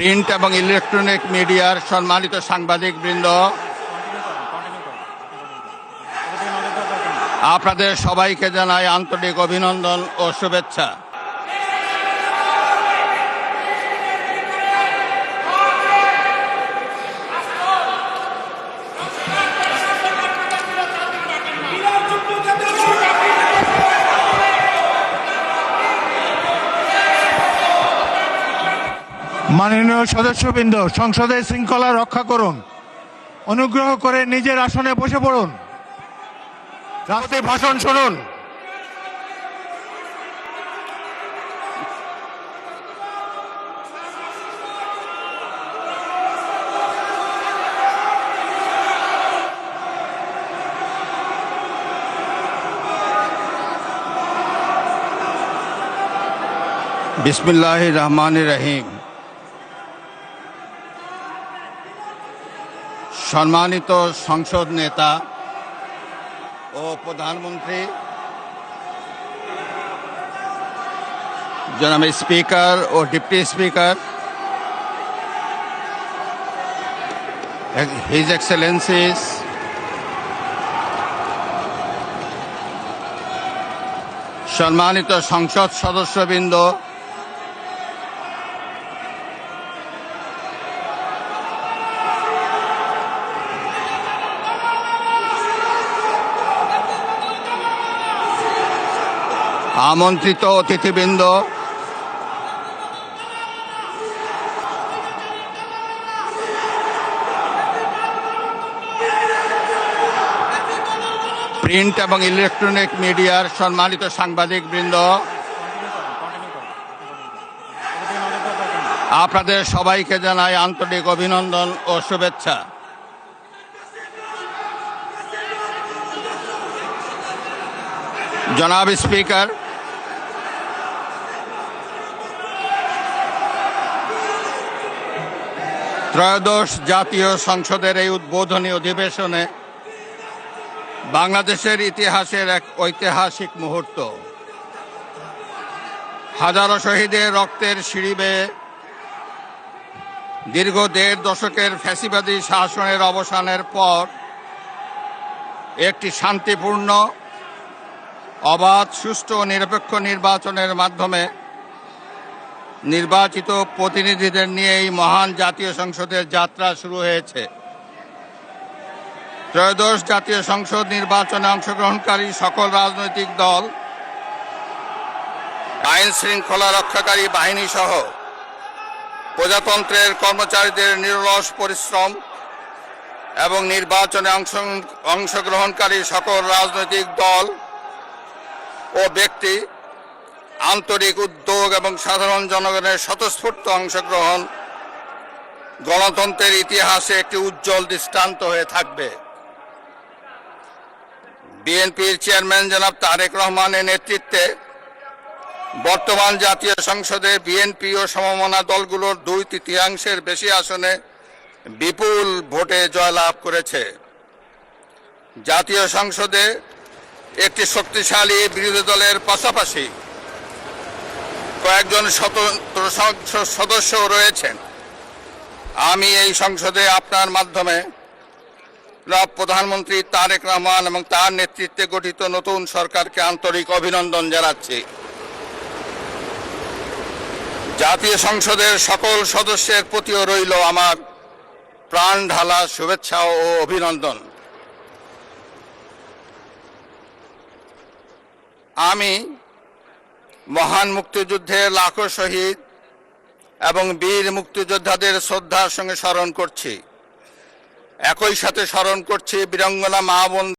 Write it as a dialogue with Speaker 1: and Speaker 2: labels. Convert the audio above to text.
Speaker 1: Print এবং electronic মিডিয়ার সম্মানিত সাংবাদিকবৃন্দ, আপনাদের সবাইকে জানাই আন্তরিক অভিনন্দন ও শুভেচ্ছা।
Speaker 2: মাননীয় সদস্যবৃন্দ, সংসদের শৃঙ্খলা রক্ষা করুন। অনুগ্রহ করে নিজের আসনে বসে পড়ুন। রাষ্ট্রপতির ভাষণ শুনুন।
Speaker 1: বিসমিল্লাহির রহমানির রহিম। সম্মানিত সংসদ নেতা ও প্রধানমন্ত্রী, জনাব স্পিকার ও ডিপ্টি স্পিকার, হিজ এক্সেলেন্সিস, সম্মানিত সংসদ সদস্যবৃন্দ, আমন্ত্রিত অতিথিবৃন্দ, প্রিন্ট এবং ইলেকট্রনিক মিডিয়ার সম্মানিত সাংবাদিকবৃন্দ, আপনাদের সবাইকে জানাই আন্তরিক অভিনন্দন ও শুভেচ্ছা। জনাব স্পিকার, ত্রয়োদশ জাতীয় সংসদের এই উদ্বোধনী অধিবেশনে বাংলাদেশের ইতিহাসের এক ঐতিহাসিক মুহূর্ত। হাজারো শহীদের রক্তের সিঁড়ি বেয়ে দীর্ঘ ১.৫ দশকের ফ্যাসিবাদী শাসনের অবসানের পর একটি শান্তিপূর্ণ, অবাধ, সুষ্ঠু ও নিরপেক্ষ নির্বাচনের মাধ্যমে নির্বাচিত প্রতিনিধিদের নিয়ে এই মহান জাতীয় সংসদের যাত্রা শুরু হয়েছে। ত্রয়োদশ জাতীয় সংসদ নির্বাচনে অংশগ্রহণকারী সকল রাজনৈতিক দল, আইন শৃঙ্খলা রক্ষাকারী বাহিনী সহ প্রজাতন্ত্রের কর্মচারীদের নিরলস পরিশ্রম এবং নির্বাচনে অংশগ্রহণকারী সকল রাজনৈতিক দল ও ব্যক্তি, আন্তরিক উদ্যোগ এবং সাধারণ জনগণের স্বতঃস্ফূর্ত অংশগ্রহণ গণতন্ত্রের ইতিহাসে একটি উজ্জ্বল দৃষ্টান্ত হয়ে থাকবে। বিএনপির চেয়ারম্যান জনাব তারেক রহমানের নেতৃত্বে বর্তমান জাতীয় সংসদে বিএনপি ও সমমনা দলগুলোর 2/3 বেশি আসনে বিপুল ভোটে জয়লাভ করেছে। জাতীয় সংসদে একটি শক্তিশালী বিরোধী দলের পাশাপাশি কয়েকজন স্বতন্ত্র সদস্য রয়েছেন। আমি এই সংসদে আপনার মাধ্যমে প্রধানমন্ত্রী তারেক রহমান এবং তার নেতৃত্বে গঠিত নতুন সরকারকে আন্তরিক অভিনন্দন জানাচ্ছি। জাতীয় সংসদের সকল সদস্যের প্রতিও রইল আমার প্রাণ ঢালা শুভেচ্ছা ও অভিনন্দন। আমি মহান মুক্তিযুদ্ধের লাখো শহীদ এবং বীর মুক্তিযোদ্ধাদের শ্রদ্ধার সঙ্গে স্মরণ করছি। একই সাথে স্মরণ করছি বীরাঙ্গনা মা বোন